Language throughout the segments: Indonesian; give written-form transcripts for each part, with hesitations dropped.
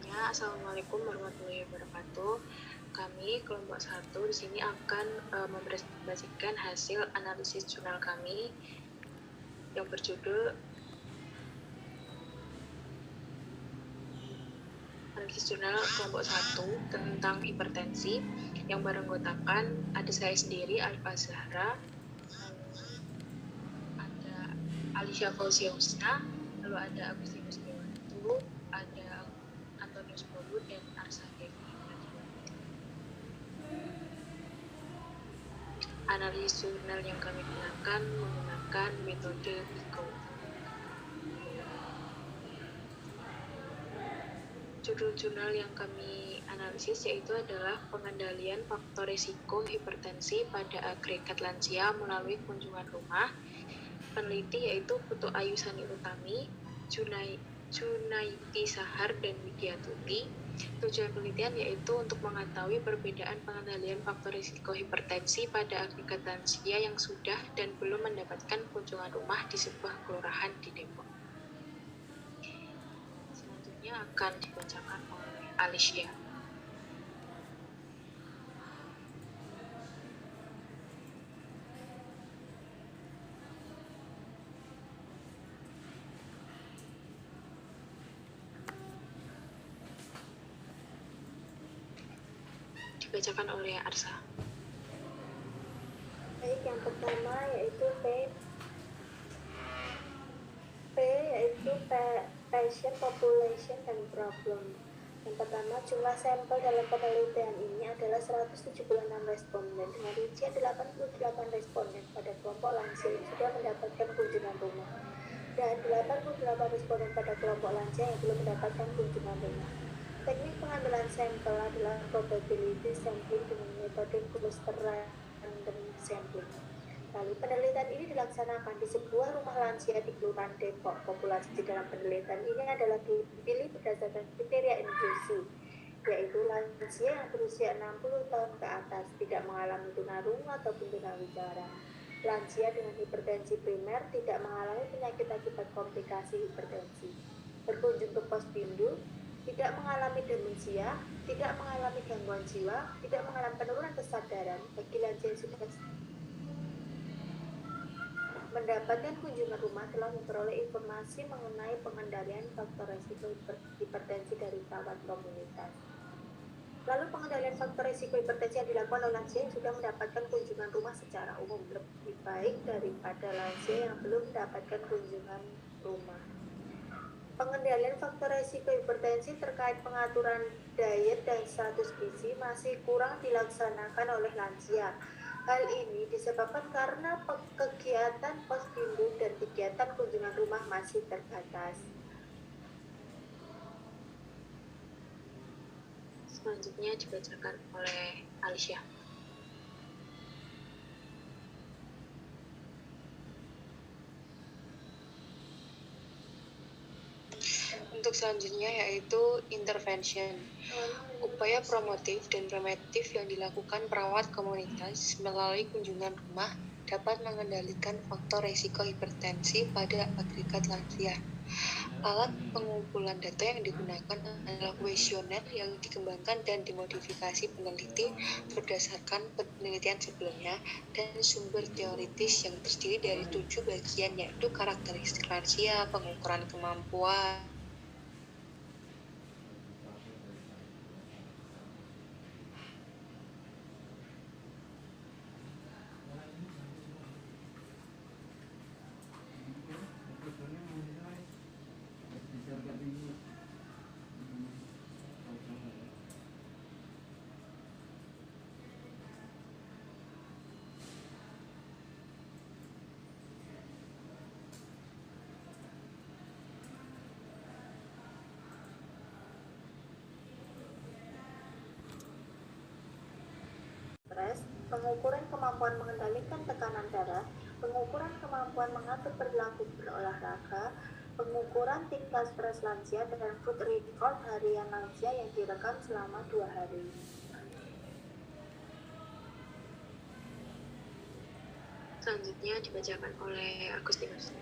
semuanya, Assalamualaikum warahmatullahi wabarakatuh. Kami kelompok 1 di sini akan mempresentasikan hasil analisis jurnal kami yang berjudul analisis jurnal kelompok 1 tentang hipertensi yang beranggotakan ada saya sendiri, Alfa Zahra, ada Alicia Fauzia Husna, lalu ada Agustinus Dewanto, ada Antonius Polu, dan Arsa Devi. Analisis jurnal yang kami gunakan menggunakan metode PICO. Judul jurnal yang kami analisis yaitu adalah pengendalian faktor risiko hipertensi pada agregat lansia melalui kunjungan rumah. Peneliti yaitu Putu Ayu Sani Utami, Junaidi Sahar, dan Widiatuti. Tujuan penelitian yaitu untuk mengetahui perbedaan pengendalian faktor risiko hipertensi pada agregat lansia yang sudah dan belum mendapatkan kunjungan rumah di sebuah kelurahan di Depok. Selanjutnya akan dibacakan oleh Alicia. Dibacakan oleh Arsa. Baik, yang pertama yaitu yaitu patient population dan problem. Yang pertama, jumlah sampel dalam penelitian ini adalah 176 responden dengan rincian 88 responden pada kelompok lansia yang sudah mendapatkan kunjungan rumah dan 88 responden pada kelompok lansia yang belum mendapatkan kunjungan rumah. Teknik pengambilan sampel adalah probability sampling dengan metode cluster random sampling. Lalu penelitian ini dilaksanakan di sebuah rumah lansia di Kelurahan Depok. Populasi dalam penelitian ini adalah dipilih berdasarkan kriteria inklusi, yaitu lansia yang berusia 60 tahun ke atas, tidak mengalami tunarungu ataupun tunawicara, lansia dengan hipertensi primer, tidak mengalami penyakit akibat komplikasi hipertensi, berkunjung ke posyandu, tidak mengalami demensia, tidak mengalami gangguan jiwa, tidak mengalami penurunan kesadaran. Bagi lansia yang sudah mendapatkan kunjungan rumah telah memperoleh informasi mengenai pengendalian faktor risiko hipertensi dari perawat komunitas. Lalu pengendalian faktor risiko hipertensi yang dilakukan oleh lansia yang sudah mendapatkan kunjungan rumah secara umum lebih baik daripada lansia yang belum mendapatkan kunjungan rumah. Pengendalian faktor risiko hipertensi terkait pengaturan diet dan status gizi masih kurang dilaksanakan oleh lansia. Hal ini disebabkan karena kegiatan posyandu dan kegiatan kunjungan rumah masih terbatas. Selanjutnya dibacakan oleh Alicia. Untuk selanjutnya yaitu intervention, upaya promotif dan preventif yang dilakukan perawat komunitas melalui kunjungan rumah dapat mengendalikan faktor risiko hipertensi pada agregat lansia. Alat pengumpulan data yang digunakan adalah kuesioner yang dikembangkan dan dimodifikasi peneliti berdasarkan penelitian sebelumnya dan sumber teoritis yang terdiri dari 7 bagian, yaitu karakteristik lansia, pengukuran kemampuan, stres, pengukuran kemampuan mengendalikan tekanan darah, pengukuran kemampuan mengatur perilaku berolahraga, pengukuran tingkat stres lansia, dan food record harian lansia yang direkam selama 2 hari. Selanjutnya dibacakan oleh Agustinus.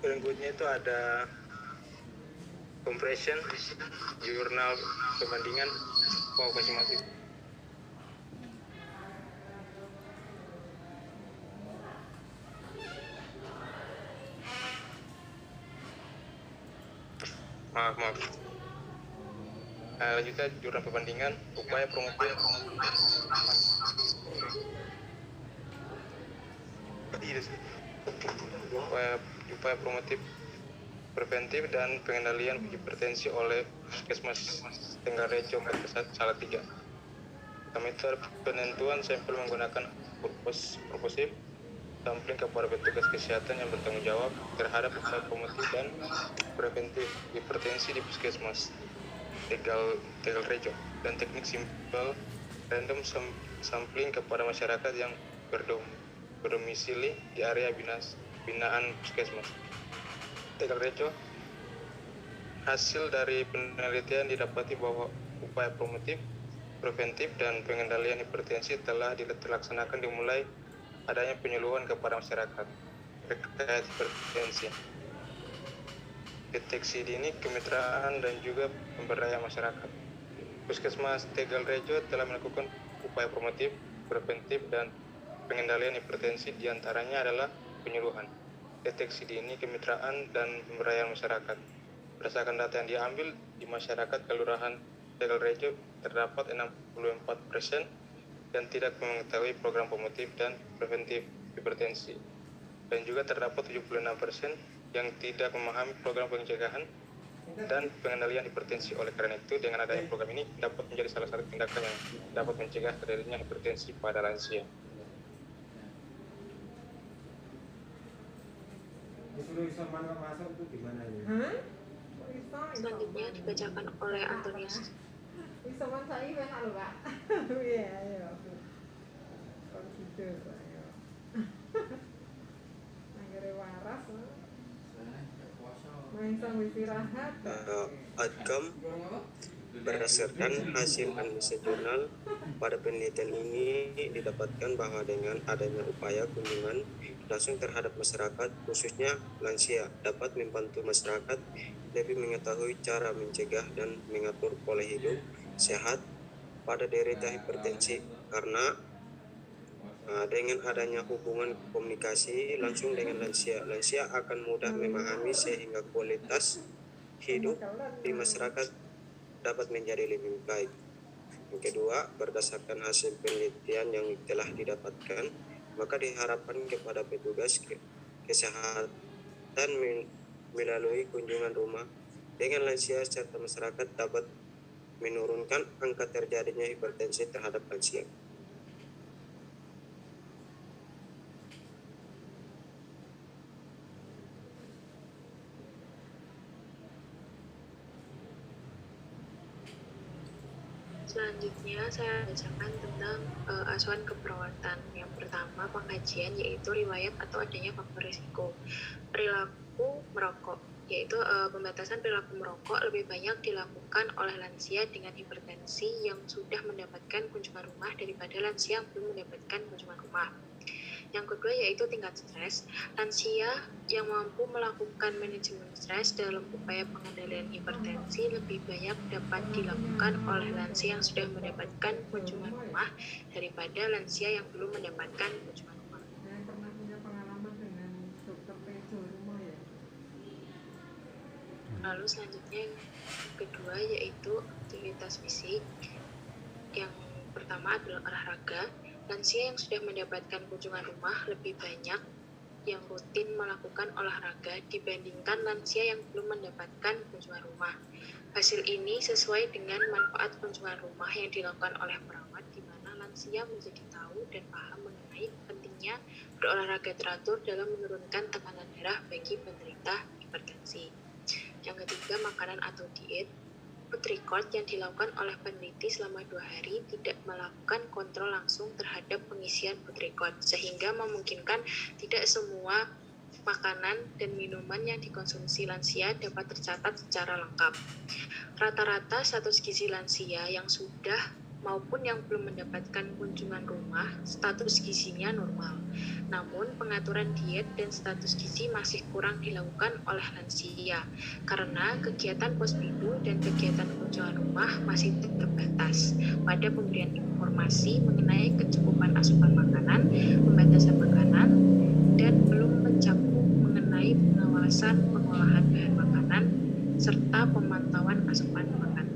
berikutnya itu ada compression, jurnal perbandingan, masih mati. Maaf. Lanjutnya jurnal perbandingan, upaya promotif. Upaya promotif preventif dan pengendalian hipertensi oleh Puskesmas Tenggarejo Salatiga. Kami penentuan sampel menggunakan proposif sampling kepada petugas kesehatan yang bertanggung jawab terhadap upaya promotif dan preventif hipertensi di Puskesmas Tegalrejo, dan teknik simpel random sampling kepada masyarakat yang berdomisili di area binaan Puskesmas Tegalrejo. Hasil dari penelitian didapati bahwa upaya promotif, preventif, dan pengendalian hipertensi telah dilaksanakan dimulai adanya penyuluhan kepada masyarakat terkait hipertensi, deteksi dini, kemitraan, dan juga pemberdayaan masyarakat. Puskesmas Tegalrejo telah melakukan upaya promotif, preventif, dan pengendalian hipertensi, diantaranya adalah penyuluhan, deteksi dini, kemitraan, dan pemberdayaan masyarakat. Berdasarkan data yang diambil di masyarakat Kelurahan Tegalrejo, terdapat 64% yang tidak mengetahui program promotif dan preventif hipertensi, dan juga terdapat 76% yang tidak memahami program pencegahan dan pengendalian hipertensi. Oleh karena itu, dengan adanya program ini dapat menjadi salah satu tindakan yang dapat mencegah terjadinya hipertensi pada lansia. Selanjutnya dibacakan oleh Antonius. Isoman saya enak lho, Pak. Iya, ayo. Kok gitu, ayo. Anggere waras. Main sang istirahat. Outcome berdasarkan hasil analisa jurnal pada penelitian ini didapatkan bahwa dengan adanya upaya kunjungan langsung terhadap masyarakat, khususnya lansia, dapat membantu masyarakat lebih mengetahui cara mencegah dan mengatur pola hidup sehat pada derita hipertensi, karena dengan adanya hubungan komunikasi langsung dengan lansia akan mudah memahami sehingga kualitas hidup di masyarakat dapat menjadi lebih baik. Yang kedua, berdasarkan hasil penelitian yang telah didapatkan, maka diharapkan kepada petugas kesehatan melalui kunjungan rumah dengan lansia serta masyarakat dapat menurunkan angka terjadinya hipertensi terhadap lansia. Selanjutnya saya bacakan tentang asuhan keperawatan. Yang pertama, pengkajian, yaitu riwayat atau adanya faktor risiko. Perilaku merokok, yaitu pembatasan perilaku merokok lebih banyak dilakukan oleh lansia dengan hipertensi yang sudah mendapatkan kunjungan rumah daripada lansia yang belum mendapatkan kunjungan rumah. Yang kedua yaitu tingkat stres. Lansia yang mampu melakukan manajemen stres dalam upaya pengendalian hipertensi lebih banyak dapat dilakukan oleh lansia yang sudah mendapatkan kunjungan rumah daripada lansia yang belum mendapatkan kunjungan rumah. Saya pernah punya pengalaman dengan dokter pejo rumah ya. Lalu selanjutnya yang kedua yaitu aktivitas fisik. Yang pertama adalah olahraga. Lansia yang sudah mendapatkan kunjungan rumah lebih banyak yang rutin melakukan olahraga dibandingkan lansia yang belum mendapatkan kunjungan rumah. Hasil ini sesuai dengan manfaat kunjungan rumah yang dilakukan oleh perawat, di mana lansia menjadi tahu dan paham mengenai pentingnya berolahraga teratur dalam menurunkan tekanan darah bagi penderita hipertensi. Yang ketiga, makanan atau diet. Food record yang dilakukan oleh peneliti selama 2 hari tidak melakukan kontrol langsung terhadap pengisian food record, sehingga memungkinkan tidak semua makanan dan minuman yang dikonsumsi lansia dapat tercatat secara lengkap. Rata-rata status gizi lansia yang sudah maupun yang belum mendapatkan kunjungan rumah, status gizinya normal. Namun, pengaturan diet dan status gizi masih kurang dilakukan oleh lansia karena kegiatan posyandu dan kegiatan kunjungan rumah masih terbatas pada pemberian informasi mengenai kecukupan asupan makanan, pembatasan makanan, dan belum mencakup mengenai pengawasan pengolahan bahan makanan serta pemantauan asupan makanan.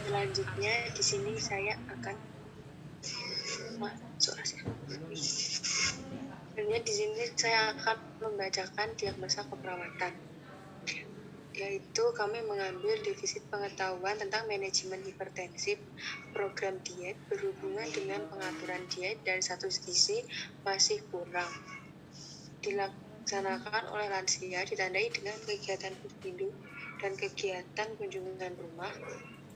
Selanjutnya di sini saya akan di sini saya akan membacakan diagnosa keperawatan, yaitu kami mengambil defisit pengetahuan tentang manajemen hipertensif, program diet berhubungan dengan pengaturan diet dan status gizi masih kurang dilaksanakan oleh lansia, ditandai dengan kegiatan posyandu dan kegiatan kunjungan rumah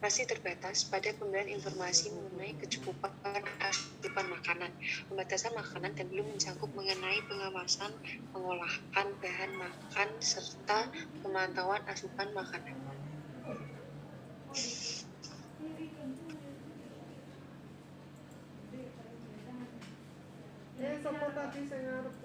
masih terbatas pada pemberian informasi mengenai kecukupan asupan makanan, pembatasan makanan, dan belum mencakup mengenai pengawasan pengolahan bahan makan serta pemantauan asupan makanan. Sopo tadi sing arep